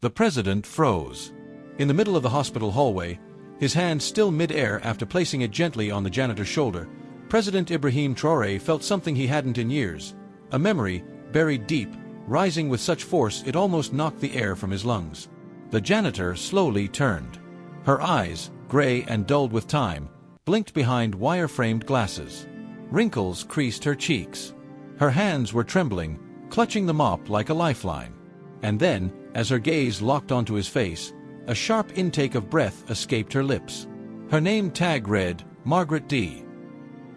The president froze. In the middle of the hospital hallway, his hand still mid-air after placing it gently on the janitor's shoulder, President Ibrahim Traoré felt something he hadn't in years, a memory buried deep, rising with such force it almost knocked the air from his lungs. The janitor slowly turned. Her eyes, gray and dulled with time, blinked behind wire-framed glasses. Wrinkles creased her cheeks. Her hands were trembling, clutching the mop like a lifeline. And then, as her gaze locked onto his face, a sharp intake of breath escaped her lips. Her name tag read, Margaret D.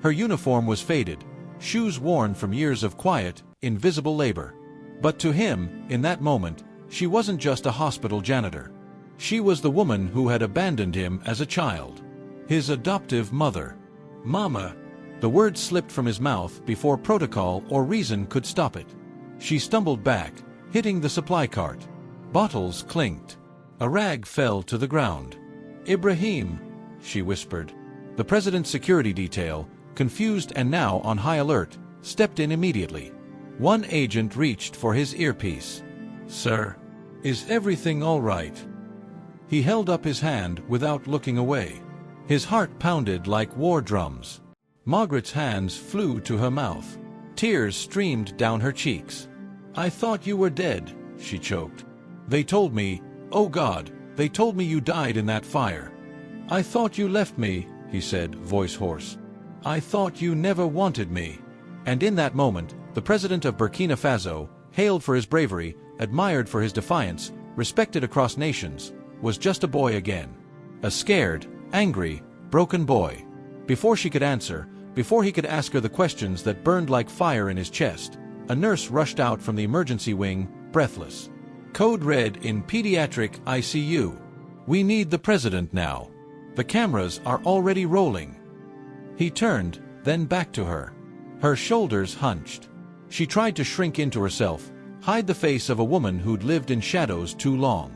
Her uniform was faded, shoes worn from years of quiet, invisible labor. But to him, in that moment, she wasn't just a hospital janitor. She was the woman who had abandoned him as a child. His adoptive mother. Mama. The word slipped from his mouth before protocol or reason could stop it. She stumbled back, hitting the supply cart. Bottles clinked. A rag fell to the ground. Ibrahim, she whispered. The president's security detail, confused and now on high alert, stepped in immediately. One agent reached for his earpiece. Sir, is everything all right? He held up his hand without looking away. His heart pounded like war drums. Margaret's hands flew to her mouth. Tears streamed down her cheeks. I thought you were dead, she choked. They told me, oh God, they told me you died in that fire. I thought you left me, he said, voice hoarse. I thought you never wanted me. And in that moment, the president of Burkina Faso, hailed for his bravery, admired for his defiance, respected across nations, was just a boy again. A scared, angry, broken boy. Before she could answer, before he could ask her the questions that burned like fire in his chest, a nurse rushed out from the emergency wing, breathless. Code red in pediatric ICU. We need the president now. The cameras are already rolling. He turned, then back to her. Her shoulders hunched. She tried to shrink into herself, hide the face of a woman who'd lived in shadows too long.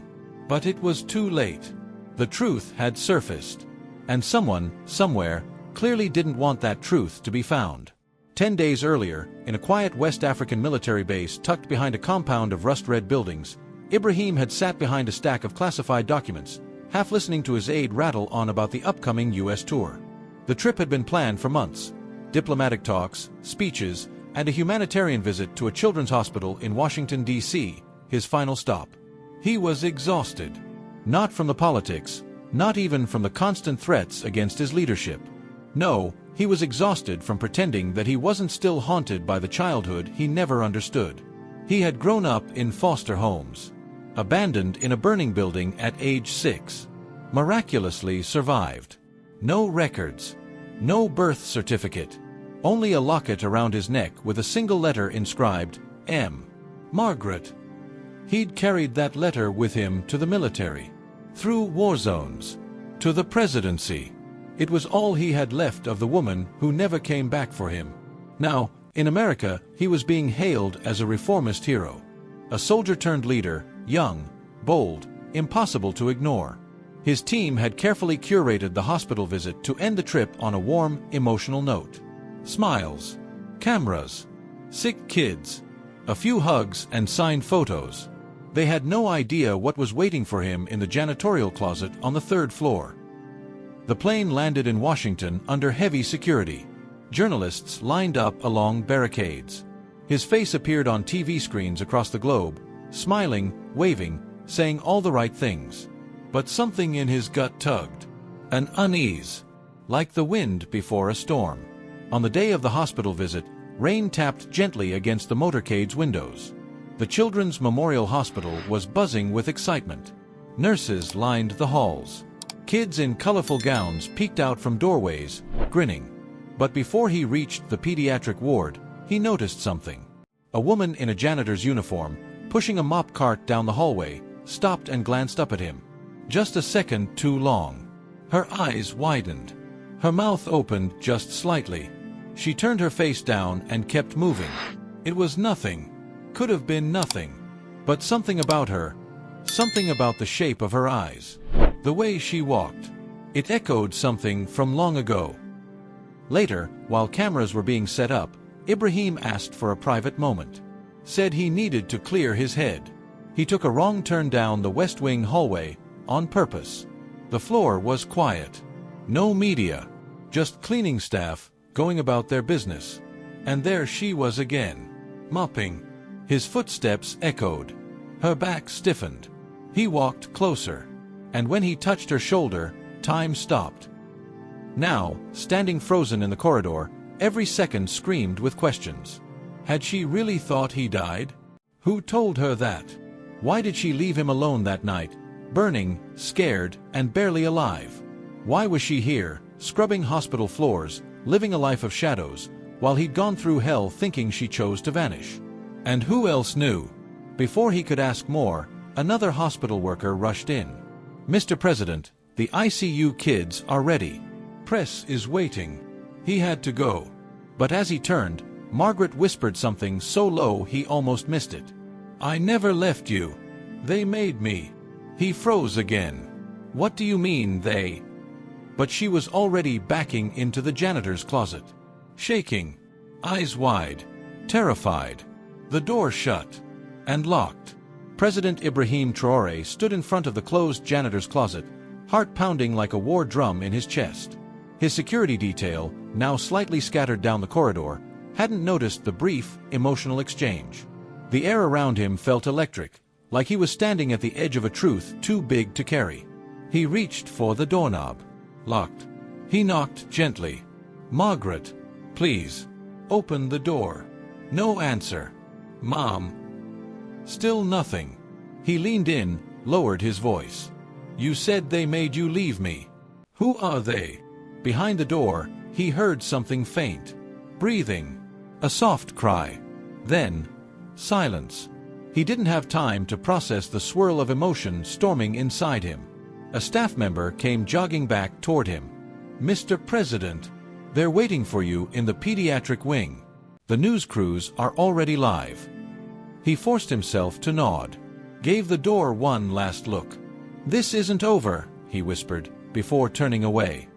But it was too late. The truth had surfaced. And someone, somewhere, clearly didn't want that truth to be found. 10 days earlier, in a quiet West African military base tucked behind a compound of rust-red buildings, Ibrahim had sat behind a stack of classified documents, half listening to his aide rattle on about the upcoming U.S. tour. The trip had been planned for months. Diplomatic talks, speeches, and a humanitarian visit to a children's hospital in Washington, D.C., his final stop. He was exhausted. Not from the politics, not even from the constant threats against his leadership. No, he was exhausted from pretending that he wasn't still haunted by the childhood he never understood. He had grown up in foster homes. Abandoned in a burning building at age 6. Miraculously survived. No records. No birth certificate. Only a locket around his neck with a single letter inscribed, M. Margaret. He'd carried that letter with him to the military. Through war zones. To the presidency. It was all he had left of the woman who never came back for him. Now, in America, he was being hailed as a reformist hero. A soldier-turned-leader, young, bold, impossible to ignore. His team had carefully curated the hospital visit to end the trip on a warm, emotional note. Smiles. Cameras. Sick kids. A few hugs and signed photos. They had no idea what was waiting for him in the janitorial closet on the 3rd floor. The plane landed in Washington under heavy security. Journalists lined up along barricades. His face appeared on TV screens across the globe, smiling, waving, saying all the right things. But something in his gut tugged. An unease. Like the wind before a storm. On the day of the hospital visit, rain tapped gently against the motorcade's windows. The Children's Memorial Hospital was buzzing with excitement. Nurses lined the halls. Kids in colorful gowns peeked out from doorways, grinning. But before he reached the pediatric ward, he noticed something. A woman in a janitor's uniform, pushing a mop cart down the hallway, stopped and glanced up at him. Just a second too long. Her eyes widened. Her mouth opened just slightly. She turned her face down and kept moving. It was nothing. Could have been nothing. But something about her. Something about the shape of her eyes. The way she walked. It echoed something from long ago. Later, while cameras were being set up, Ibrahim asked for a private moment. Said he needed to clear his head. He took a wrong turn down the West Wing hallway, on purpose. The floor was quiet. No media. Just cleaning staff, going about their business. And there she was again. Mopping. His footsteps echoed. Her back stiffened. He walked closer. And when he touched her shoulder, time stopped. Now, standing frozen in the corridor, every second screamed with questions. Had she really thought he died? Who told her that? Why did she leave him alone that night, burning, scared, and barely alive? Why was she here, scrubbing hospital floors, living a life of shadows, while he'd gone through hell thinking she chose to vanish? And who else knew? Before he could ask more, another hospital worker rushed in. "Mr. President, the ICU kids are ready. Press is waiting." He had to go. But as he turned, Margaret whispered something so low he almost missed it. "I never left you. They made me." He froze again. "What do you mean, they?" But she was already backing into the janitor's closet. Shaking. Eyes wide. Terrified. The door shut. And locked. President Ibrahim Traoré stood in front of the closed janitor's closet, heart pounding like a war drum in his chest. His security detail, now slightly scattered down the corridor, hadn't noticed the brief, emotional exchange. The air around him felt electric, like he was standing at the edge of a truth too big to carry. He reached for the doorknob. Locked. He knocked gently. "Margaret, please, open the door." No answer. "Mom." Still nothing. He leaned in, lowered his voice. "You said they made you leave me. Who are they?" Behind the door, he heard something faint. Breathing. A soft cry. Then, silence. He didn't have time to process the swirl of emotion storming inside him. A staff member came jogging back toward him. "Mr. President, they're waiting for you in the pediatric wing. The news crews are already live." He forced himself to nod. Gave the door one last look. "This isn't over," he whispered, before turning away.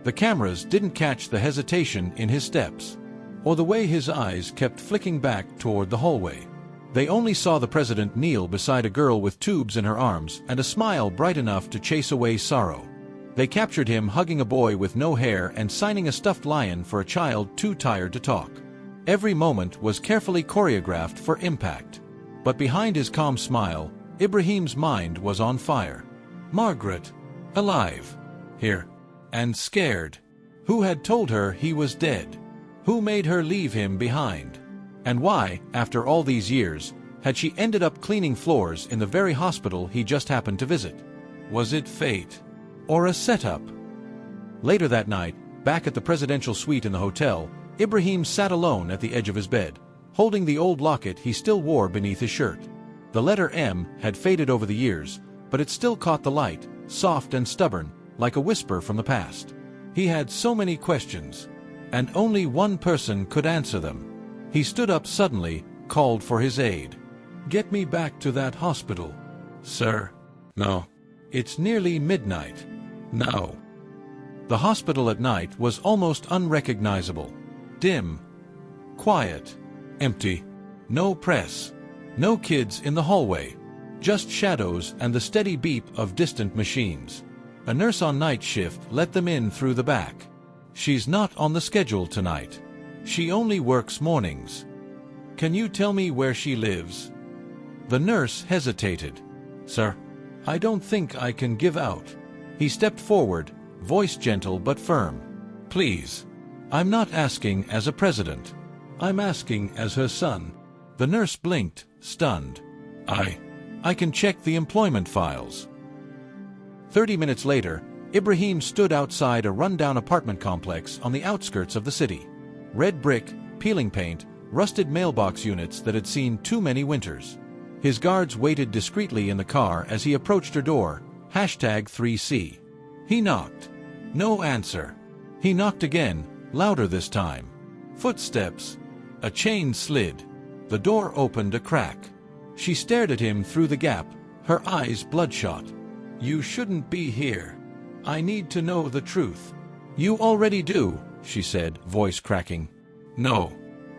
The cameras didn't catch the hesitation in his steps, or the way his eyes kept flicking back toward the hallway. They only saw the president kneel beside a girl with tubes in her arms and a smile bright enough to chase away sorrow. They captured him hugging a boy with no hair and signing a stuffed lion for a child too tired to talk. Every moment was carefully choreographed for impact. But behind his calm smile, Ibrahim's mind was on fire. Margaret, alive, here, and scared. Who had told her he was dead? Who made her leave him behind? And why, after all these years, had she ended up cleaning floors in the very hospital he just happened to visit? Was it fate? Or a setup? Later that night, back at the presidential suite in the hotel, Ibrahim sat alone at the edge of his bed, holding the old locket he still wore beneath his shirt. The letter M had faded over the years, but it still caught the light, soft and stubborn, like a whisper from the past. He had so many questions, and only one person could answer them. He stood up suddenly, called for his aide. "Get me back to that hospital." "Sir?" "No. It's nearly midnight." "No." The hospital at night was almost unrecognizable. Dim. Quiet. Empty. No press. No kids in the hallway. Just shadows and the steady beep of distant machines. A nurse on night shift let them in through the back. "She's not on the schedule tonight. She only works mornings. Can you tell me where she lives?" The nurse hesitated. "Sir, I don't think I can give out." He stepped forward, voice gentle but firm. "Please. I'm not asking as a president. I'm asking as her son." The nurse blinked, stunned. I can check the employment files." 30 minutes later, Ibrahim stood outside a rundown apartment complex on the outskirts of the city. Red brick, peeling paint, rusted mailbox units that had seen too many winters. His guards waited discreetly in the car as he approached her door, #3C. He knocked. No answer. He knocked again, louder this time. Footsteps. A chain slid. The door opened a crack. She stared at him through the gap, her eyes bloodshot. "You shouldn't be here. I need to know the truth." "You already do," she said, voice cracking. "No,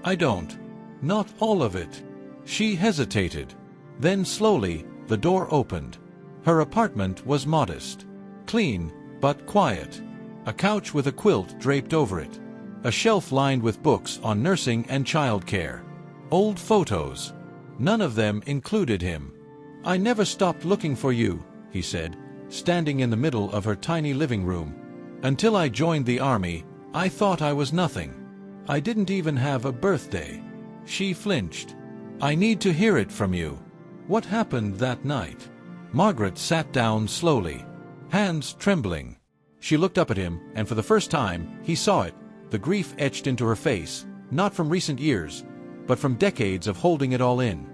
I don't. Not all of it." She hesitated. Then slowly, the door opened. Her apartment was modest. Clean, but quiet. A couch with a quilt draped over it. A shelf lined with books on nursing and child care. Old photos. None of them included him. "I never stopped looking for you," he said, standing in the middle of her tiny living room. "Until I joined the army, I thought I was nothing. I didn't even have a birthday." She flinched. "I need to hear it from you. What happened that night?" Margaret sat down slowly, hands trembling. She looked up at him, and for the first time, he saw it, the grief etched into her face, not from recent years, but from decades of holding it all in.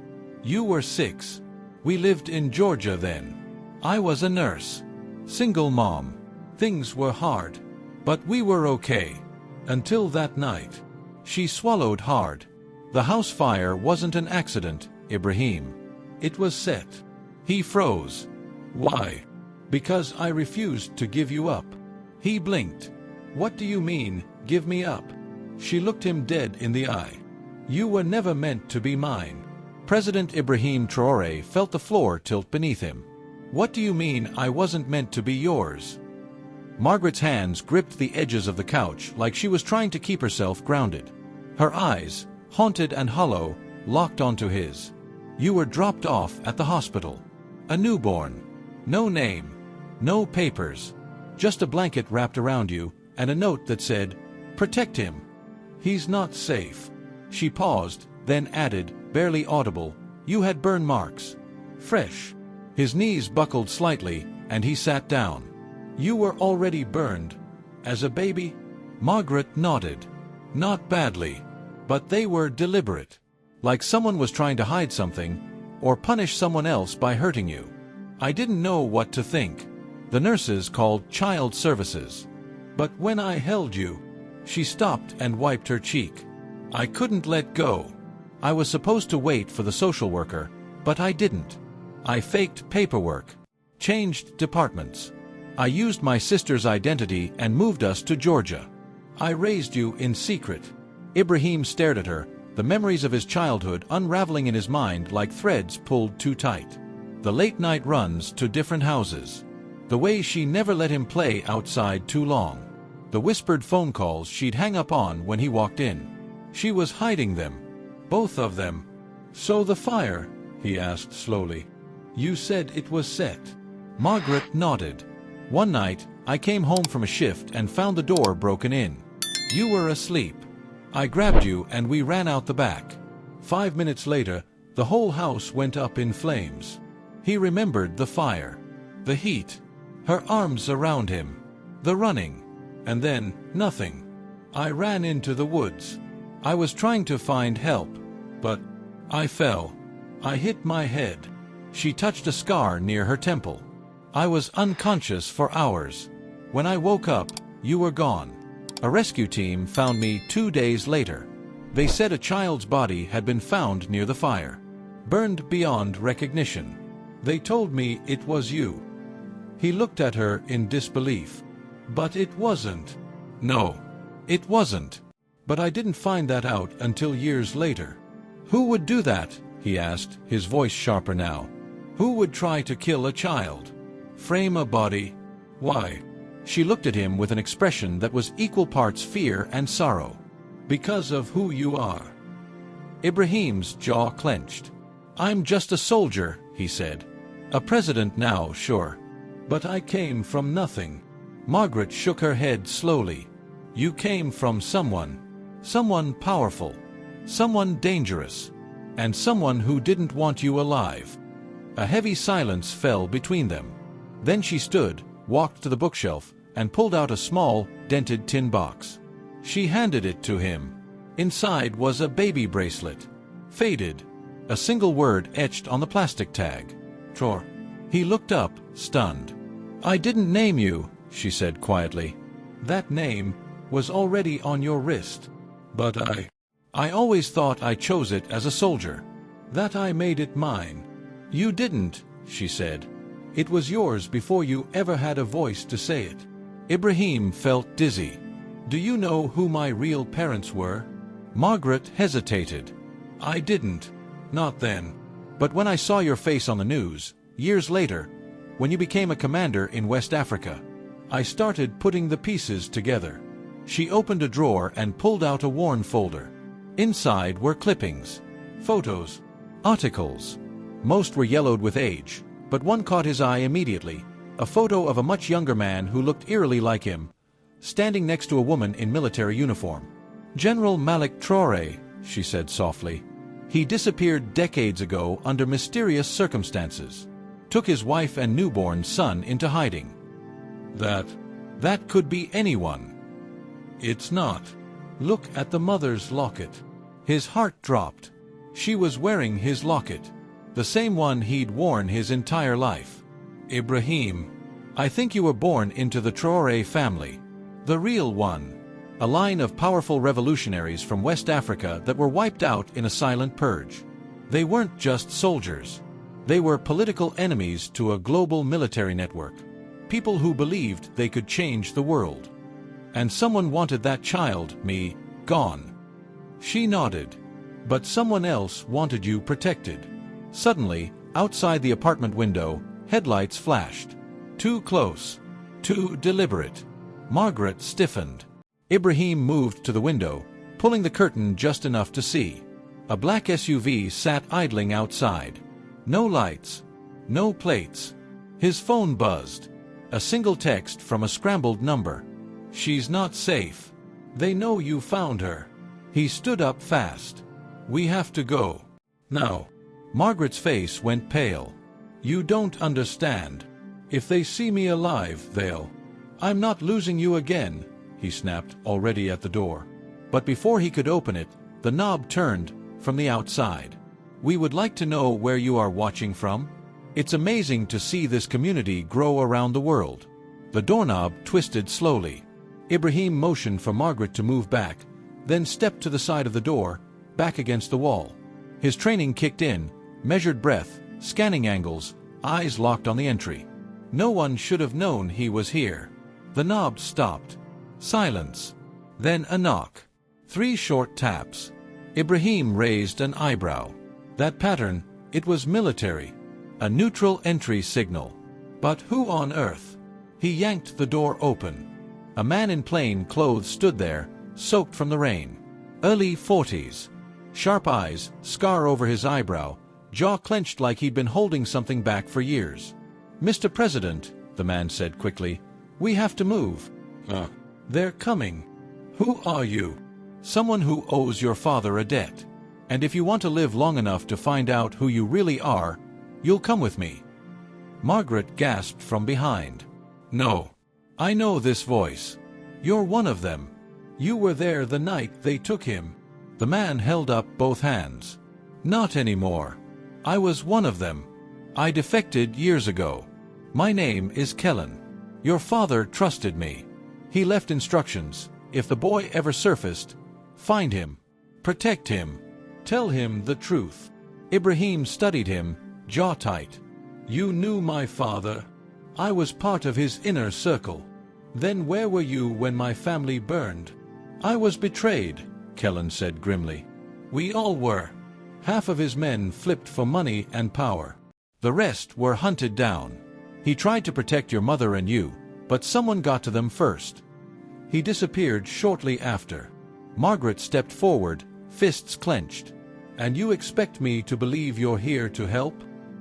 "You were 6. We lived in Georgia then. I was a nurse. Single mom. Things were hard. But we were okay. Until that night." She swallowed hard. "The house fire wasn't an accident, Ibrahim. It was set." He froze. "Why?" "Because I refused to give you up." He blinked. "What do you mean, give me up?" She looked him dead in the eye. "You were never meant to be mine." President Ibrahim Traoré felt the floor tilt beneath him. "What do you mean I wasn't meant to be yours?" Margaret's hands gripped the edges of the couch like she was trying to keep herself grounded. Her eyes, haunted and hollow, locked onto his. "You were dropped off at the hospital. A newborn. No name. No papers. Just a blanket wrapped around you, and a note that said, 'Protect him. He's not safe.'" She paused, then added, barely audible, "You had burn marks. Fresh." His knees buckled slightly, and he sat down. "You were already burned. As a baby?" Margaret nodded. "Not badly. But they were deliberate. Like someone was trying to hide something, or punish someone else by hurting you. I didn't know what to think. The nurses called child services. But when I held you..." She stopped and wiped her cheek. "I couldn't let go. I was supposed to wait for the social worker, but I didn't. I faked paperwork. Changed departments. I used my sister's identity and moved us to Georgia. I raised you in secret." Ibrahim stared at her, the memories of his childhood unraveling in his mind like threads pulled too tight. The late-night runs to different houses. The way she never let him play outside too long. The whispered phone calls she'd hang up on when he walked in. She was hiding them. Both of them. "So the fire?" he asked slowly. "You said it was set." Margaret nodded. "One night, I came home from a shift and found the door broken in. You were asleep. I grabbed you and we ran out the back. 5 minutes later, the whole house went up in flames." He remembered the fire. The heat. Her arms around him. The running. And then, nothing. "I ran into the woods. I was trying to find help. But I fell. I hit my head." She touched a scar near her temple. "I was unconscious for hours. When I woke up, you were gone. A rescue team found me 2 days later. They said a child's body had been found near the fire. Burned beyond recognition. They told me it was you." He looked at her in disbelief. "But it wasn't." "No, it wasn't. But I didn't find that out until years later." "Who would do that?" he asked, his voice sharper now. "Who would try to kill a child? Frame a body? Why?" She looked at him with an expression that was equal parts fear and sorrow. "Because of who you are." Ibrahim's jaw clenched. "I'm just a soldier," he said. "A president now, sure. But I came from nothing." Margaret shook her head slowly. "You came from someone. Someone powerful. Someone dangerous. And someone who didn't want you alive." A heavy silence fell between them. Then she stood, walked to the bookshelf, and pulled out a small, dented tin box. She handed it to him. Inside was a baby bracelet. Faded. A single word etched on the plastic tag. "Traore." He looked up, stunned. "I didn't name you," she said quietly. "That name was already on your wrist. But I always thought I chose it as a soldier. That I made it mine." "You didn't," she said. "It was yours before you ever had a voice to say it." Ibrahim felt dizzy. "Do you know who my real parents were?" Margaret hesitated. "I didn't. Not then. But when I saw your face on the news, years later, when you became a commander in West Africa, I started putting the pieces together." She opened a drawer and pulled out a worn folder. Inside were clippings, photos, articles. Most were yellowed with age, but one caught his eye immediately, a photo of a much younger man who looked eerily like him, standing next to a woman in military uniform. "General Malik Traore," she said softly. "He disappeared decades ago under mysterious circumstances. Took his wife and newborn son into hiding." That could be anyone. It's not. Look at the mother's locket. His heart dropped. She was wearing his locket, the same one he'd worn his entire life. "Ibrahim, I think you were born into the Traore family. The real one. A line of powerful revolutionaries from West Africa that were wiped out in a silent purge. They weren't just soldiers. They were political enemies to a global military network. People who believed they could change the world. And someone wanted that child, me, gone." She nodded. "But someone else wanted you protected." Suddenly, outside the apartment window, headlights flashed. Too close. Too deliberate. Margaret stiffened. Ibrahim moved to the window, pulling the curtain just enough to see. A black SUV sat idling outside. No lights. No plates. His phone buzzed. A single text from a scrambled number. "She's not safe. They know you found her." He stood up fast. "We have to go. Now." Margaret's face went pale. "You don't understand. If they see me alive, they'll—" "I'm not losing you again," he snapped, already at the door. But before he could open it, the knob turned from the outside. "We would like to know where you are watching from. It's amazing to see this community grow around the world." The doorknob twisted slowly. Ibrahim motioned for Margaret to move back, then stepped to the side of the door, back against the wall. His training kicked in, measured breath, scanning angles, eyes locked on the entry. No one should have known he was here. The knob stopped. Silence. Then a knock. 3 short taps. Ibrahim raised an eyebrow. That pattern, it was military. A neutral entry signal. But who on earth? He yanked the door open. A man in plain clothes stood there, soaked from the rain. Early 40s. Sharp eyes, scar over his eyebrow, jaw clenched like he'd been holding something back for years. "Mr. President," the man said quickly, "we have to move." "They're coming." "Who are you?" "Someone who owes your father a debt. And if you want to live long enough to find out who you really are, you'll come with me." Margaret gasped from behind. "No. I know this voice. You're one of them. You were there the night they took him." The man held up both hands. "Not anymore. I was one of them. I defected years ago. My name is Kellen. Your father trusted me. He left instructions. If the boy ever surfaced, find him. Protect him. Tell him the truth." Ibrahim studied him, jaw tight. "You knew my father. I was part of his inner circle. Then where were you when my family burned?" "I was betrayed," Kellen said grimly. "We all were. Half of his men flipped for money and power. The rest were hunted down. He tried to protect your mother and you, but someone got to them first. He disappeared shortly after." Margaret stepped forward, fists clenched. "And you expect me to believe you're here to help?"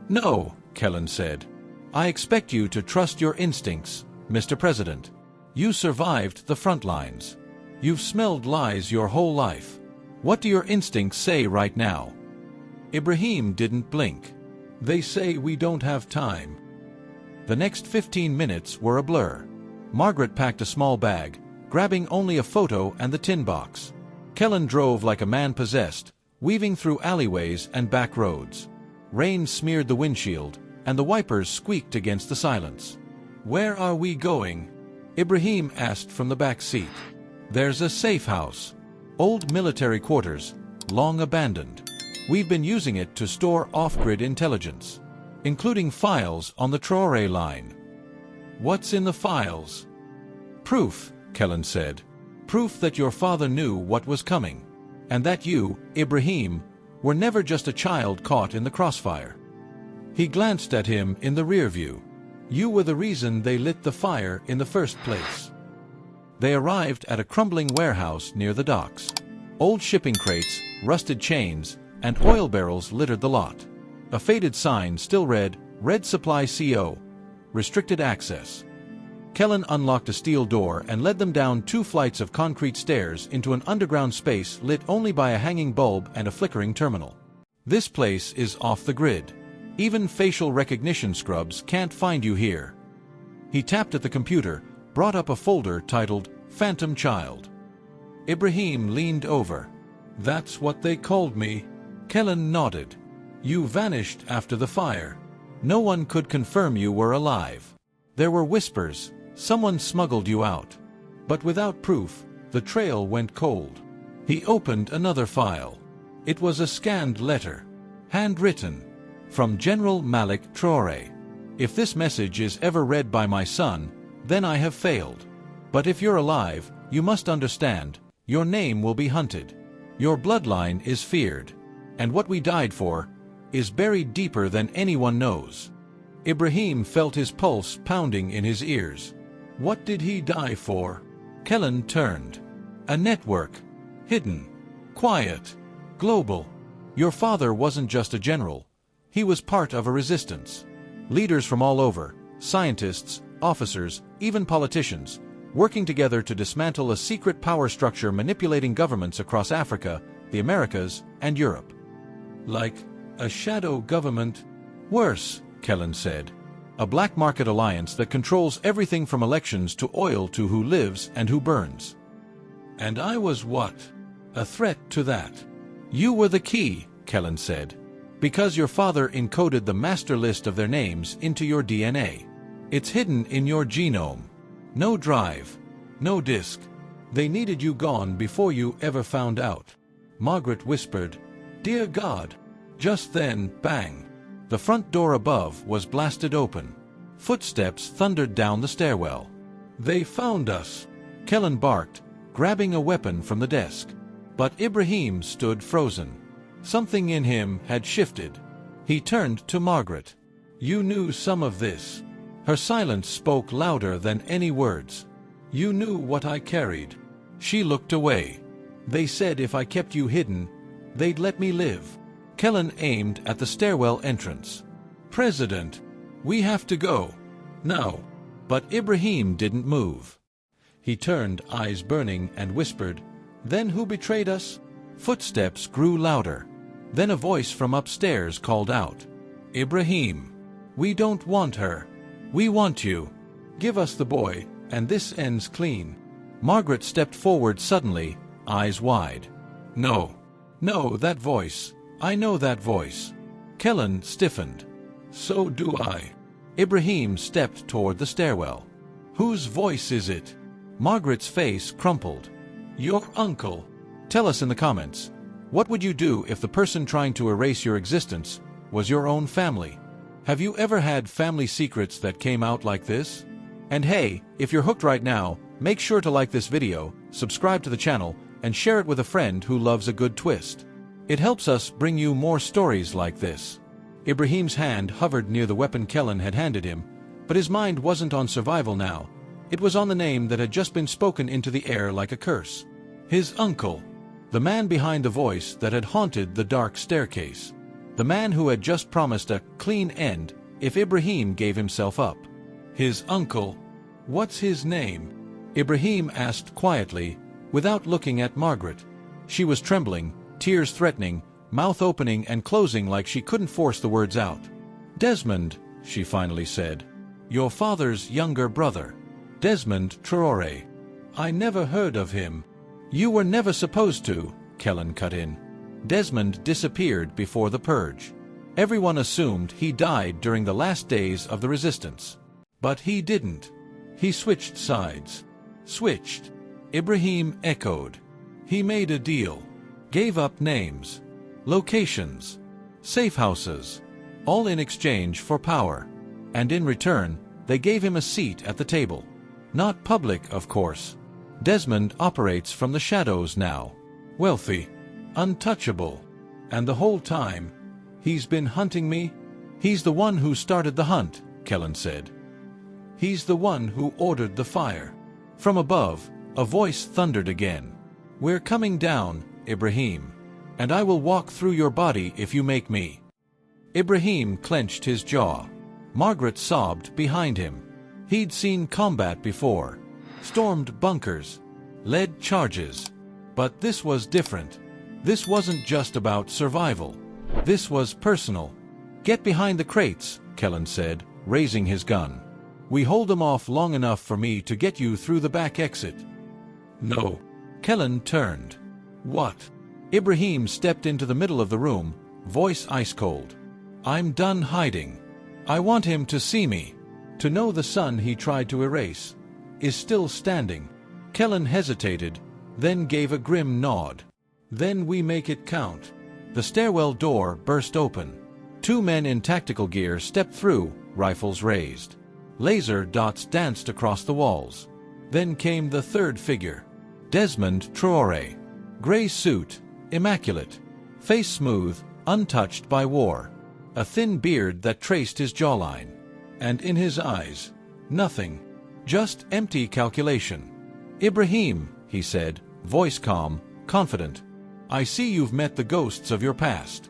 "No," Kellen said. "I expect you to trust your instincts, Mr. President. You survived the front lines. You've smelled lies your whole life. What do your instincts say right now?" Ibrahim didn't blink. "They say we don't have time." The next 15 minutes were a blur. Margaret packed a small bag, grabbing only a photo and the tin box. Kellen drove like a man possessed, weaving through alleyways and back roads. Rain smeared the windshield, and the wipers squeaked against the silence. "Where are we going?" Ibrahim asked from the back seat. "There's a safe house. Old military quarters, long abandoned. We've been using it to store off-grid intelligence, including files on the Traore line." "What's in the files?" "Proof," Kellen said. "Proof that your father knew what was coming. And that you, Ibrahim, were never just a child caught in the crossfire. He glanced at him in the rear view. You were the reason they lit the fire in the first place. They arrived at a crumbling warehouse near the docks. Old shipping crates, rusted chains, and oil barrels littered the lot. A faded sign still read, "Red Supply CO. Restricted access." Kellen unlocked a steel door and led them down 2 flights of concrete stairs into an underground space lit only by a hanging bulb and a flickering terminal. This place is off the grid. Even facial recognition scrubs can't find you here. He tapped at the computer, brought up a folder titled Phantom Child. Ibrahim leaned over. "That's what they called me." Kellen nodded. "You vanished after the fire. No one could confirm you were alive. There were whispers, someone smuggled you out. But without proof, the trail went cold." He opened another file. It was a scanned letter. Handwritten. From General Malik Traore. "If this message is ever read by my son, then I have failed. But if you're alive, you must understand, your name will be hunted. Your bloodline is feared. And what we died for is buried deeper than anyone knows." Ibrahim felt his pulse pounding in his ears. What did he die for? Kellen turned. "A network. Hidden. Quiet. Global. Your father wasn't just a general. He was part of a resistance. Leaders from all over, scientists, officers, even politicians, working together to dismantle a secret power structure manipulating governments across Africa, the Americas, and Europe." "Like a shadow government?" "Worse," Kellen said. "A black market alliance that controls everything from elections to oil to who lives and who burns." "And I was what? A threat to that?" "You were the key," Kellen said. "Because your father encoded the master list of their names into your DNA. It's hidden in your genome. No drive. No disk. They needed you gone before you ever found out." Margaret whispered, "Dear God." Just then, bang. The front door above was blasted open. Footsteps thundered down the stairwell. "They found us," Kellen barked, grabbing a weapon from the desk. But Ibrahim stood frozen. Something in him had shifted. He turned to Margaret. "You knew some of this." Her silence spoke louder than any words. "You knew what I carried." She looked away. "They said if I kept you hidden, they'd let me live." Kellen aimed at the stairwell entrance. "President, we have to go. Now." But Ibrahim didn't move. He turned, eyes burning, and whispered, "Then who betrayed us?" Footsteps grew louder. Then a voice from upstairs called out, "Ibrahim, we don't want her. We want you. Give us the boy, and this ends clean." Margaret stepped forward suddenly, eyes wide. "No. No, that voice. I know that voice." Kellen stiffened. "So do I." Ibrahim stepped toward the stairwell. "Whose voice is it?" Margaret's face crumpled. "Your uncle." Tell us in the comments. What would you do if the person trying to erase your existence was your own family? Have you ever had family secrets that came out like this? And hey, if you're hooked right now, make sure to like this video, subscribe to the channel, and share it with a friend who loves a good twist. It helps us bring you more stories like this. Ibrahim's hand hovered near the weapon Kellen had handed him, but his mind wasn't on survival now. It was on the name that had just been spoken into the air like a curse. His uncle. The man behind the voice that had haunted the dark staircase. The man who had just promised a clean end if Ibrahim gave himself up. His uncle. What's his name? Ibrahim asked quietly, without looking at Margaret. She was trembling, tears threatening, mouth opening and closing like she couldn't force the words out. "Desmond," she finally said. "Your father's younger brother. Desmond Traore. I never heard of him." "You were never supposed to," Kellen cut in. Desmond disappeared before the purge. Everyone assumed he died during the last days of the resistance. But he didn't. He switched sides. Switched. Ibrahim echoed. He made a deal. Gave up names. Locations. Safe houses. All in exchange for power. And in return, they gave him a seat at the table. Not public, of course. Desmond operates from the shadows now. Wealthy. Untouchable. And the whole time, he's been hunting me? He's the one who started the hunt, Kellen said. He's the one who ordered the fire. From above, a voice thundered again. We're coming down, Ibrahim. And I will walk through your body if you make me. Ibrahim clenched his jaw. Margaret sobbed behind him. He'd seen combat before. Stormed bunkers. Led charges. But this was different. This wasn't just about survival. This was personal. Get behind the crates, Kellen said, raising his gun. We hold them off long enough for me to get you through the back exit. No. Kellen turned. What? Ibrahim stepped into the middle of the room, voice ice-cold. I'm done hiding. I want him to see me. To know the son he tried to erase is still standing. Kellen hesitated, then gave a grim nod. Then we make it count. The stairwell door burst open. 2 men in tactical gear stepped through, rifles raised. Laser dots danced across the walls. Then came the third figure. Desmond Traore. Gray suit, immaculate. Face smooth, untouched by war. A thin beard that traced his jawline. And in his eyes, nothing. Just empty calculation. Ibrahim, he said, voice calm, confident. I see you've met the ghosts of your past.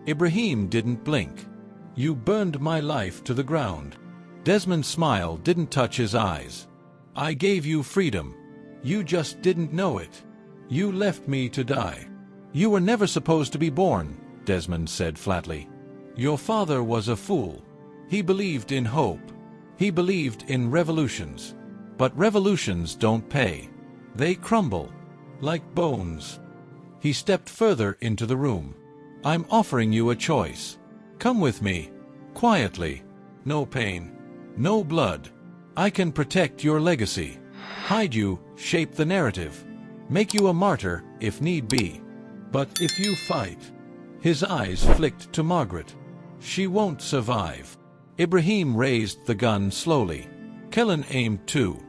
Ibrahim didn't blink. You burned my life to the ground. Desmond's smile didn't touch his eyes. I gave you freedom. You just didn't know it. You left me to die. You were never supposed to be born, Desmond said flatly. Your father was a fool. He believed in hope. He believed in revolutions. But revolutions don't pay. They crumble. Like bones. He stepped further into the room. I'm offering you a choice. Come with me. Quietly. No pain. No blood. I can protect your legacy. Hide you, shape the narrative. Make you a martyr, if need be. But if you fight... His eyes flicked to Margaret. She won't survive. Ibrahim raised the gun slowly. Kellen aimed too.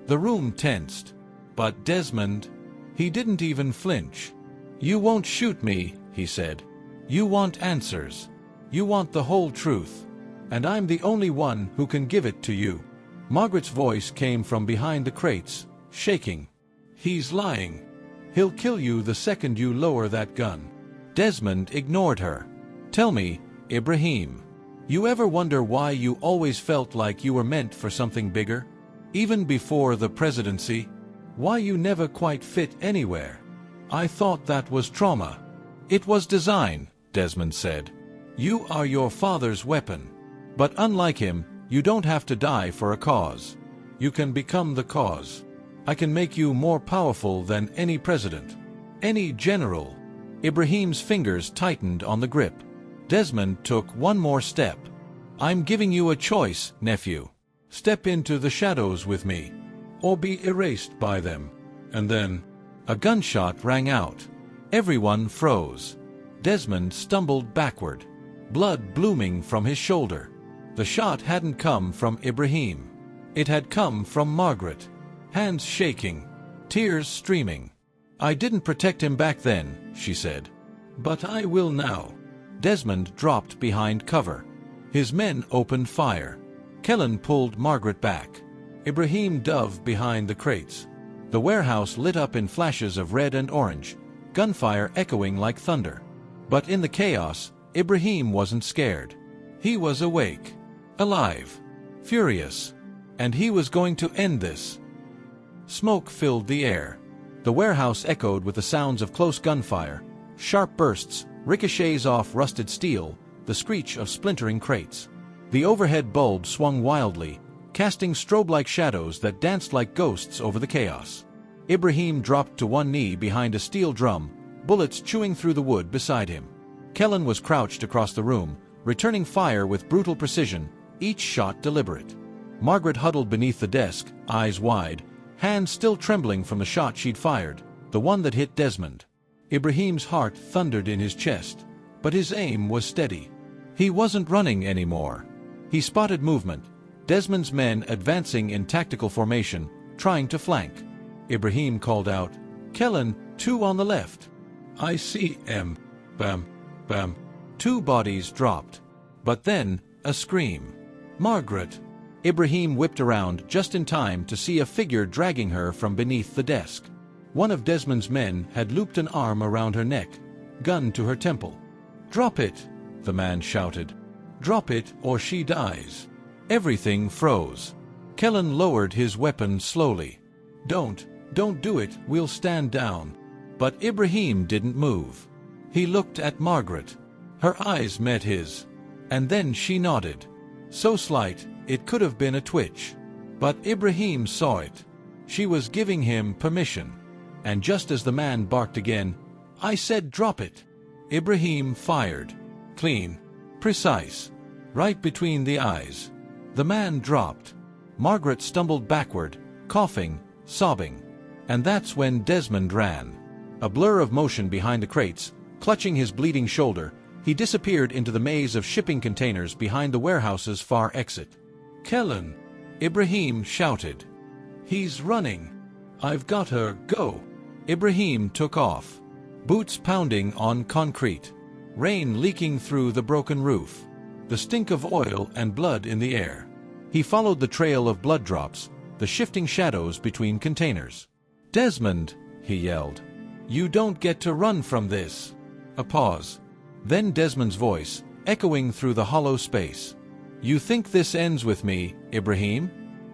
The room tensed. But Desmond... He didn't even flinch. You won't shoot me, he said. You want answers. You want the whole truth. And I'm the only one who can give it to you. Margaret's voice came from behind the crates, shaking. He's lying. He'll kill you the second you lower that gun. Desmond ignored her. Tell me, Ibrahim, you ever wonder why you always felt like you were meant for something bigger? Even before the presidency? Why you never quite fit anywhere? I thought that was trauma. It was design, Desmond said. You are your father's weapon. But unlike him, you don't have to die for a cause. You can become the cause. I can make you more powerful than any president. Any general. Ibrahim's fingers tightened on the grip. Desmond took one more step. I'm giving you a choice, nephew. Step into the shadows with me. Or be erased by them. And then... A gunshot rang out. Everyone froze. Desmond stumbled backward. Blood blooming from his shoulder. The shot hadn't come from Ibrahim. It had come from Margaret. Hands shaking. Tears streaming. I didn't protect him back then, she said. But I will now. Desmond dropped behind cover. His men opened fire. Kellen pulled Margaret back. Ibrahim dove behind the crates. The warehouse lit up in flashes of red and orange, gunfire echoing like thunder. But in the chaos, Ibrahim wasn't scared. He was awake, alive, furious, and he was going to end this. Smoke filled the air. The warehouse echoed with the sounds of close gunfire, sharp bursts, ricochets off rusted steel, the screech of splintering crates. The overhead bulb swung wildly, casting strobe-like shadows that danced like ghosts over the chaos. Ibrahim dropped to one knee behind a steel drum, bullets chewing through the wood beside him. Kellen was crouched across the room, returning fire with brutal precision, each shot deliberate. Margaret huddled beneath the desk, eyes wide, hands still trembling from the shot she'd fired, the one that hit Desmond. Ibrahim's heart thundered in his chest, but his aim was steady. He wasn't running anymore. He spotted movement, Desmond's men advancing in tactical formation, trying to flank. Ibrahim called out, Kellen, 2 on the left. I see, Bam. Bam! Two bodies dropped. But then, a scream. Margaret! Ibrahim whipped around just in time to see a figure dragging her from beneath the desk. One of Desmond's men had looped an arm around her neck, gun to her temple. "Drop it!" the man shouted. "Drop it or she dies." Everything froze. Kellen lowered his weapon slowly. Don't do it, we'll stand down." But Ibrahim didn't move. He looked at Margaret. Her eyes met his. And then she nodded. So slight, it could have been a twitch. But Ibrahim saw it. She was giving him permission. And just as the man barked again, "I said drop it!" Ibrahim fired. Clean. Precise. Right between the eyes. The man dropped. Margaret stumbled backward, coughing, sobbing. And that's when Desmond ran. A blur of motion behind the crates, clutching his bleeding shoulder, he disappeared into the maze of shipping containers behind the warehouse's far exit. "Kellen!" Ibrahim shouted. "He's running! I've got her, go!" Ibrahim took off. Boots pounding on concrete. Rain leaking through the broken roof. The stink of oil and blood in the air. He followed the trail of blood drops, the shifting shadows between containers. "Desmond!" he yelled. "You don't get to run from this!" A pause. Then Desmond's voice, echoing through the hollow space. "You think this ends with me, Ibrahim?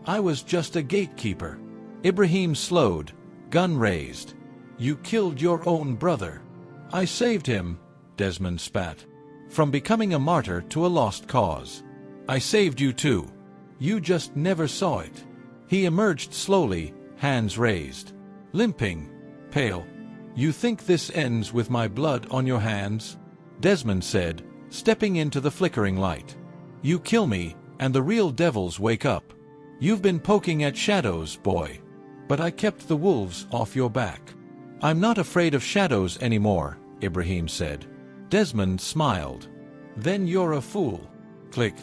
I was just a gatekeeper." Ibrahim slowed, gun raised. "You killed your own brother." "I saved him," Desmond spat. "From becoming a martyr to a lost cause. I saved you too. You just never saw it." He emerged slowly, hands raised. Limping. Pale. "You think this ends with my blood on your hands?" Desmond said, stepping into the flickering light. "You kill me, and the real devils wake up. You've been poking at shadows, boy. But I kept the wolves off your back." "I'm not afraid of shadows anymore," Ibrahim said. Desmond smiled. "Then you're a fool." Click.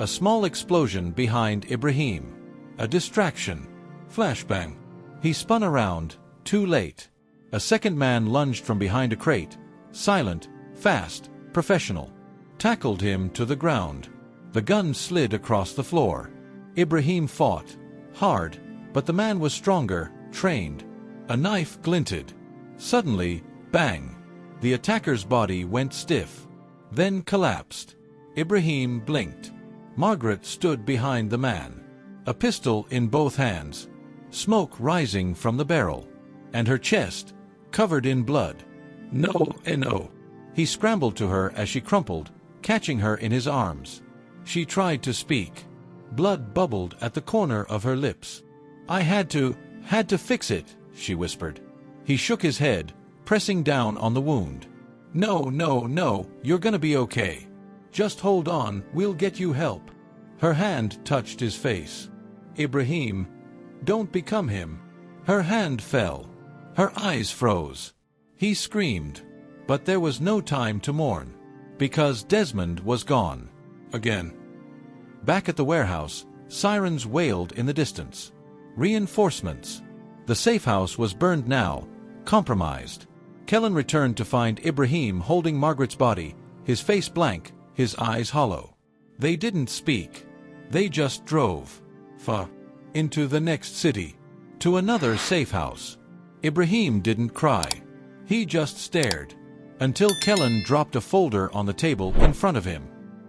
A small explosion behind Ibrahim. A distraction. Flashbang. He spun around, too late. A second man lunged from behind a crate, silent, fast, professional. Tackled him to the ground. The gun slid across the floor. Ibrahim fought. Hard, but the man was stronger, trained. A knife glinted. Suddenly, bang. The attacker's body went stiff. Then collapsed. Ibrahim blinked. Margaret stood behind the man. A pistol in both hands. Smoke rising from the barrel. And her chest, covered in blood. No. He scrambled to her as she crumpled, catching her in his arms. She tried to speak. Blood bubbled at the corner of her lips. "I had to fix it," she whispered. He shook his head, pressing down on the wound. No, you're gonna be okay. Just hold on, we'll get you help." Her hand touched his face. "Ibrahim, don't become him." Her hand fell. Her eyes froze. He screamed. But there was no time to mourn. Because Desmond was gone. Again. Back at the warehouse, sirens wailed in the distance. Reinforcements. The safe house was burned now, compromised. Kellen returned to find Ibrahim holding Margaret's body, his face blank, his eyes hollow. They didn't speak. They just drove. Into the next city. To another safe house. Ibrahim didn't cry. He just stared. Until Kellen dropped a folder on the table in front of him.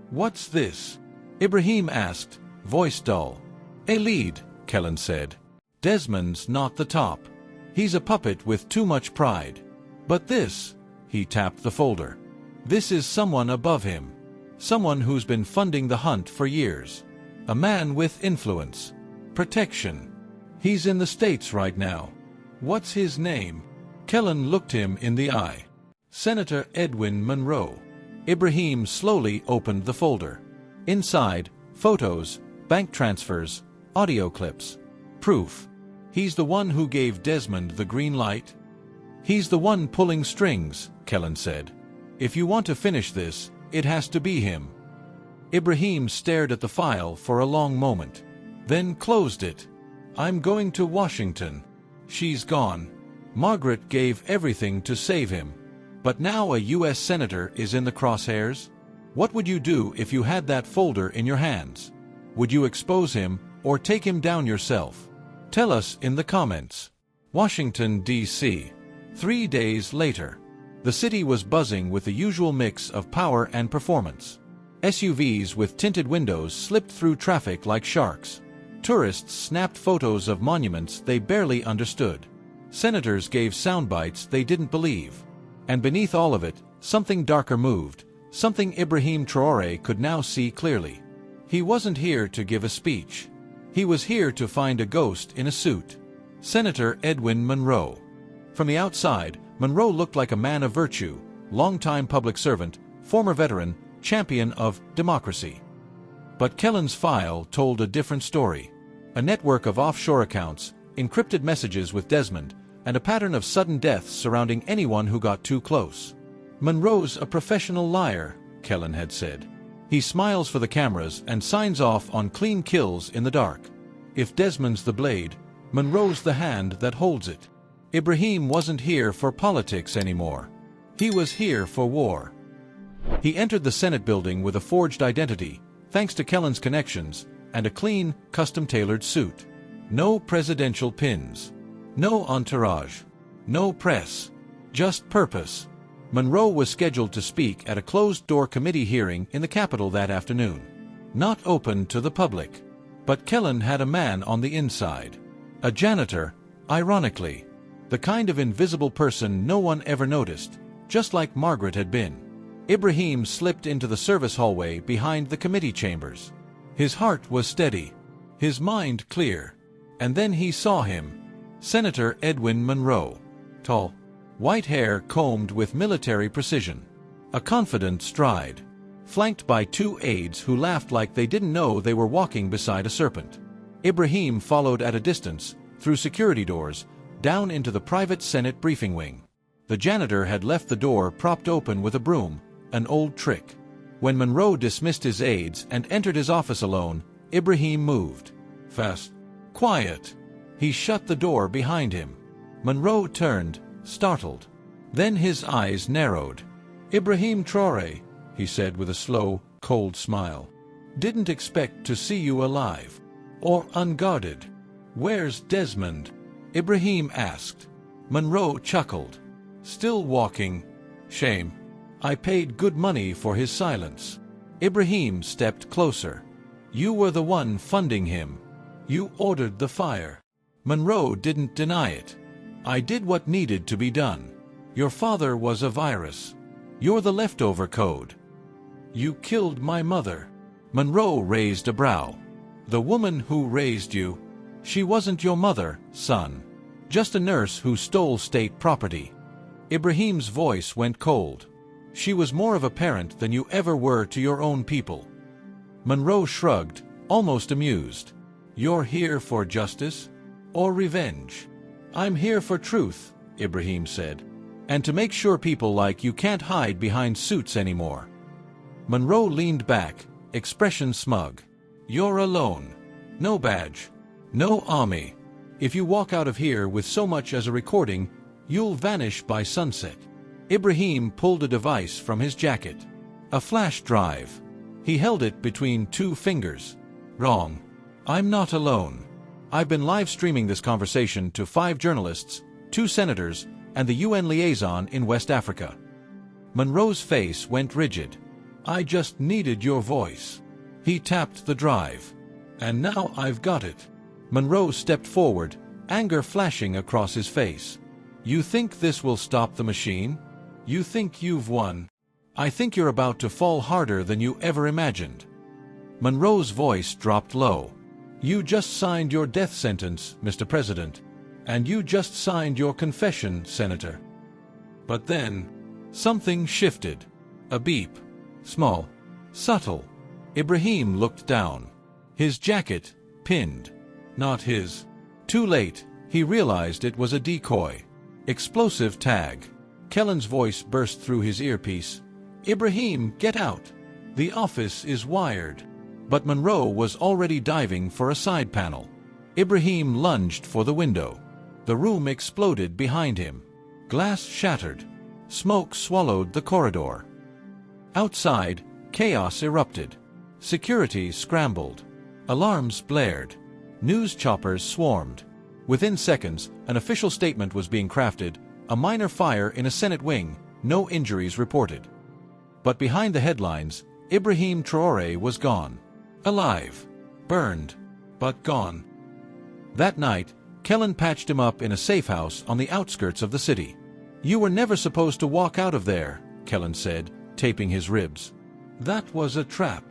"What's this?" Ibrahim asked, voice dull. "A lead," Kellen said. "Desmond's not the top. He's a puppet with too much pride. But this," he tapped the folder. "This is someone above him. Someone who's been funding the hunt for years. A man with influence. Protection. He's in the States right now. What's his name?" Kellen looked him in the eye. "Senator Edwin Monroe." Ibrahim slowly opened the folder. Inside, photos, bank transfers, audio clips. Proof. He's the one who gave Desmond the green light. "He's the one pulling strings," Kellen said. "If you want to finish this, it has to be him." Ibrahim stared at the file for a long moment, then closed it. "I'm going to Washington. She's gone. Margaret gave everything to save him. But now a U.S. Senator is in the crosshairs? What would you do if you had that folder in your hands? Would you expose him or take him down yourself? Tell us in the comments. Washington, D.C. 3 days later. The city was buzzing with the usual mix of power and performance. SUVs with tinted windows slipped through traffic like sharks. Tourists snapped photos of monuments they barely understood. Senators gave soundbites they didn't believe. And beneath all of it, something darker moved, something Ibrahim Traoré could now see clearly. He wasn't here to give a speech. He was here to find a ghost in a suit. Senator Edwin Monroe. From the outside, Monroe looked like a man of virtue, longtime public servant, former veteran, champion of democracy. But Kellen's file told a different story. A network of offshore accounts, encrypted messages with Desmond, and a pattern of sudden deaths surrounding anyone who got too close. Monroe's a professional liar, Kellen had said. He smiles for the cameras and signs off on clean kills in the dark. If Desmond's the blade, Monroe's the hand that holds it. Ibrahim wasn't here for politics anymore. He was here for war. He entered the Senate building with a forged identity, thanks to Kellen's connections, and a clean, custom-tailored suit. No presidential pins. No entourage. No press. Just purpose. Monroe was scheduled to speak at a closed-door committee hearing in the Capitol that afternoon. Not open to the public. But Kellen had a man on the inside. A janitor, ironically. The kind of invisible person no one ever noticed, just like Margaret had been. Ibrahim slipped into the service hallway behind the committee chambers. His heart was steady, his mind clear. And then he saw him. Senator Edwin Monroe. Tall, white hair combed with military precision. A confident stride. Flanked by 2 aides who laughed like they didn't know they were walking beside a serpent. Ibrahim followed at a distance, through security doors, down into the private Senate briefing wing. The janitor had left the door propped open with a broom, an old trick. When Monroe dismissed his aides and entered his office alone, Ibrahim moved. Fast. Quiet. He shut the door behind him. Monroe turned, startled. Then his eyes narrowed. Ibrahim Traoré, he said with a slow, cold smile. Didn't expect to see you alive. Or unguarded. Where's Desmond? Ibrahim asked. Monroe chuckled. Still walking. Shame. I paid good money for his silence. Ibrahim stepped closer. You were the one funding him. You ordered the fire. Monroe didn't deny it. I did what needed to be done. Your father was a virus. You're the leftover code. You killed my mother. Monroe raised a brow. The woman who raised you. She wasn't your mother, son. Just a nurse who stole state property. Ibrahim's voice went cold. She was more of a parent than you ever were to your own people. Monroe shrugged, almost amused. You're here for justice? Or revenge? I'm here for truth, Ibrahim said. And to make sure people like you can't hide behind suits anymore. Monroe leaned back, expression smug. You're alone. No badge. No army. If you walk out of here with so much as a recording, you'll vanish by sunset. Ibrahim pulled a device from his jacket. A flash drive. He held it between 2 fingers. Wrong. I'm not alone. I've been live streaming this conversation to 5 journalists, 2 senators, and the UN liaison in West Africa. Monroe's face went rigid. I just needed your voice. He tapped the drive. And now I've got it. Monroe stepped forward, anger flashing across his face. You think this will stop the machine? You think you've won? I think you're about to fall harder than you ever imagined. Monroe's voice dropped low. You just signed your death sentence, Mr. President. And you just signed your confession, Senator. But then, something shifted. A beep. Small. Subtle. Ibrahim looked down. His jacket, pinned. Not his. Too late, he realized it was a decoy. Explosive tag. Kellen's voice burst through his earpiece. Ibrahim, get out. The office is wired. But Monroe was already diving for a side panel. Ibrahim lunged for the window. The room exploded behind him. Glass shattered. Smoke swallowed the corridor. Outside, chaos erupted. Security scrambled. Alarms blared. News choppers swarmed. Within seconds, an official statement was being crafted: a minor fire in a Senate wing, no injuries reported. But behind the headlines, Ibrahim Traoré was gone. Alive. Burned. But gone. That night, Kellen patched him up in a safe house on the outskirts of the city. "You were never supposed to walk out of there," Kellen said, taping his ribs. "That was a trap."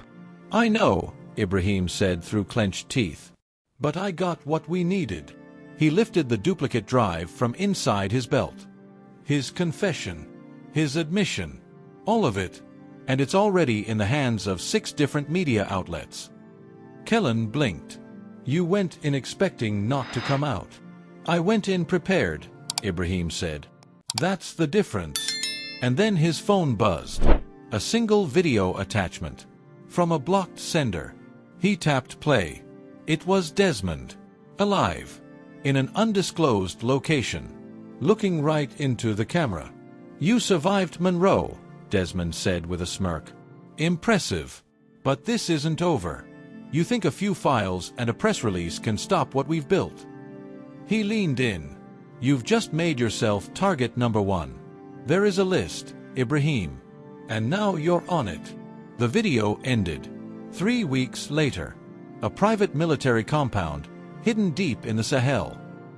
"I know," Ibrahim said through clenched teeth. "But I got what we needed." He lifted the duplicate drive from inside his belt. His confession. His admission. All of it. And it's already in the hands of 6 different media outlets. Kellen blinked. "You went in expecting not to come out." "I went in prepared," Ibrahim said. "That's the difference." And then his phone buzzed. A single video attachment. From a blocked sender. He tapped play. It was Desmond. Alive. In an undisclosed location. Looking right into the camera. "You survived Monroe," Desmond said with a smirk. "Impressive. But this isn't over. You think a few files and a press release can stop what we've built?" He leaned in. "You've just made yourself target number 1. There is a list, Ibrahim. And now you're on it." The video ended. 3 weeks later. A private military compound, hidden deep in the Sahel.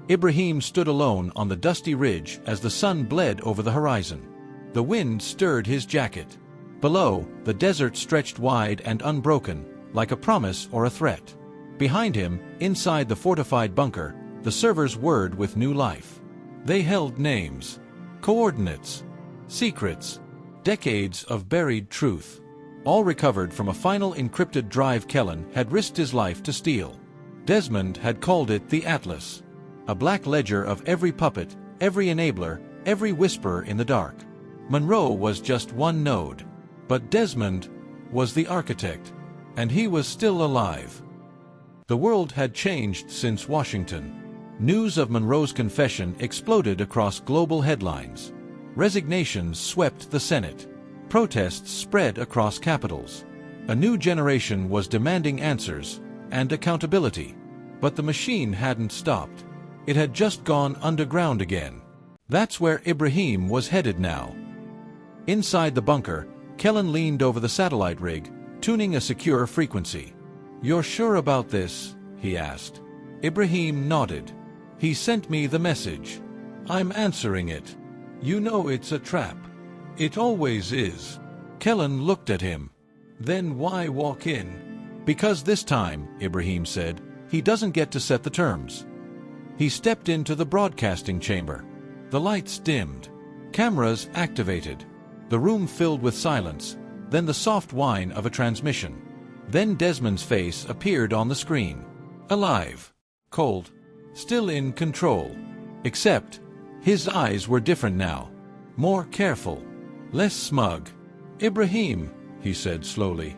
Ibrahim stood alone on the dusty ridge as the sun bled over the horizon. The wind stirred his jacket. Below, the desert stretched wide and unbroken, like a promise or a threat. Behind him, inside the fortified bunker, the servers whirred with new life. They held names, coordinates, secrets, decades of buried truth, all recovered from a final encrypted drive Kellen had risked his life to steal. Desmond had called it the Atlas, a black ledger of every puppet, every enabler, every whisperer in the dark. Monroe was just one node, but Desmond was the architect, and he was still alive. The world had changed since Washington. News of Monroe's confession exploded across global headlines. Resignations swept the Senate. Protests spread across capitals. A new generation was demanding answers and accountability. But the machine hadn't stopped. It had just gone underground again. That's where Ibrahim was headed now. Inside the bunker, Kellen leaned over the satellite rig, tuning a secure frequency. "You're sure about this?" he asked. Ibrahim nodded. "He sent me the message. I'm answering it. You know it's a trap. It always is." Kellen looked at him. "Then why walk in?" "Because this time," Ibrahim said, "he doesn't get to set the terms." He stepped into the broadcasting chamber. The lights dimmed. Cameras activated. The room filled with silence, then the soft whine of a transmission. Then Desmond's face appeared on the screen. Alive. Cold. Still in control. Except, his eyes were different now. More careful. Less smug. "Ibrahim," he said slowly,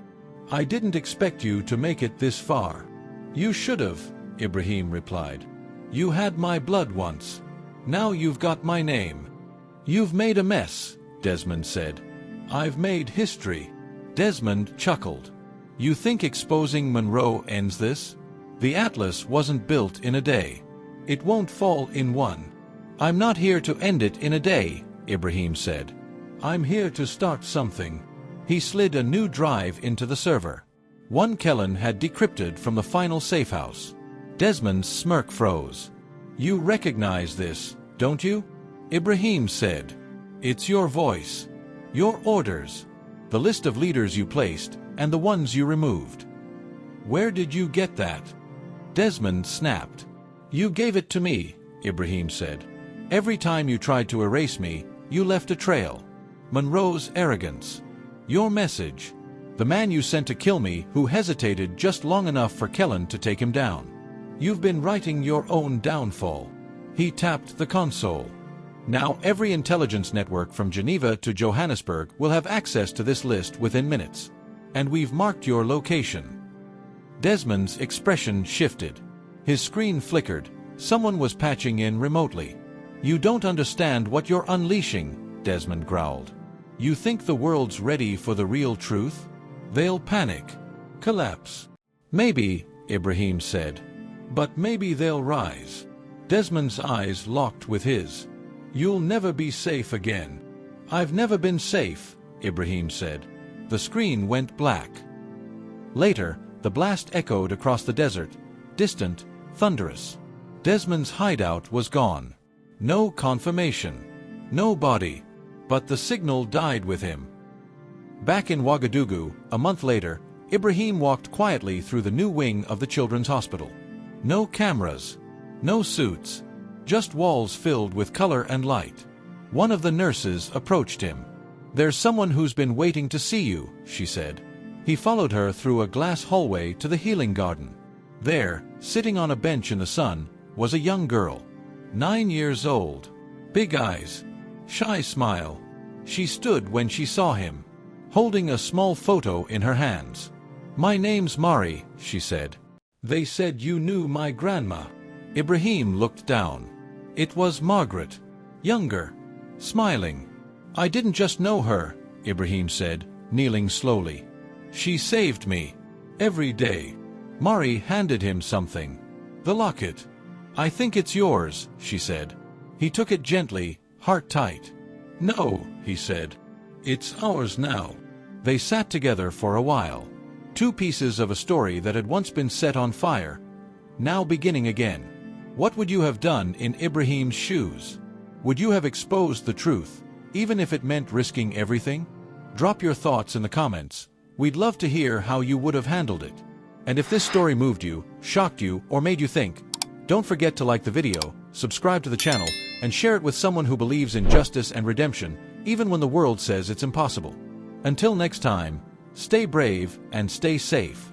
"I didn't expect you to make it this far." "You should've," Ibrahim replied. "You had my blood once. Now you've got my name." "You've made a mess," Desmond said. "I've made history." Desmond chuckled. "You think exposing Monroe ends this? The Atlas wasn't built in a day. It won't fall in one." "I'm not here to end it in a day," Ibrahim said. "I'm here to start something." He slid a new drive into the server. One Kellen had decrypted from the final safehouse. Desmond's smirk froze. "You recognize this, don't you?" Ibrahim said. "It's your voice. Your orders. The list of leaders you placed, and the ones you removed." "Where did you get that?" Desmond snapped. "You gave it to me," Ibrahim said. "Every time you tried to erase me, you left a trail. Monroe's arrogance. Your message. The man you sent to kill me who hesitated just long enough for Kellen to take him down. You've been writing your own downfall." He tapped the console. "Now every intelligence network from Geneva to Johannesburg will have access to this list within minutes. And we've marked your location." Desmond's expression shifted. His screen flickered. Someone was patching in remotely. "You don't understand what you're unleashing," Desmond growled. You think the world's ready for the real truth? They'll panic, collapse. Maybe, Ibrahim said. But maybe they'll rise. Desmond's eyes locked with his. You'll never be safe again. I've never been safe, Ibrahim said. The screen went black. Later, the blast echoed across the desert, distant, thunderous. Desmond's hideout was gone. No confirmation. No body. But the signal died with him. Back in Ouagadougou, a month later, Ibrahim walked quietly through the new wing of the children's hospital. No cameras. No suits. Just walls filled with color and light. One of the nurses approached him. There's someone who's been waiting to see you, she said. He followed her through a glass hallway to the healing garden. There, sitting on a bench in the sun, was a young girl. 9 years old. Big eyes. Shy smile. She stood when she saw him, holding a small photo in her hands. My name's Mari, she said. They said you knew my grandma. Ibrahim looked down. It was Margaret. Younger. Smiling. I didn't just know her, Ibrahim said, kneeling slowly. She saved me. Every day. Mari handed him something. The locket. I think it's yours, she said. He took it gently, heart tight. No, he said. It's ours now. They sat together for a while. Two pieces of a story that had once been set on fire, now beginning again. What would you have done in Ibrahim's shoes? Would you have exposed the truth, even if it meant risking everything? Drop your thoughts in the comments. We'd love to hear how you would have handled it. And if this story moved you, shocked you, or made you think, don't forget to like the video, subscribe to the channel, and share it with someone who believes in justice and redemption, even when the world says it's impossible. Until next time, stay brave and stay safe.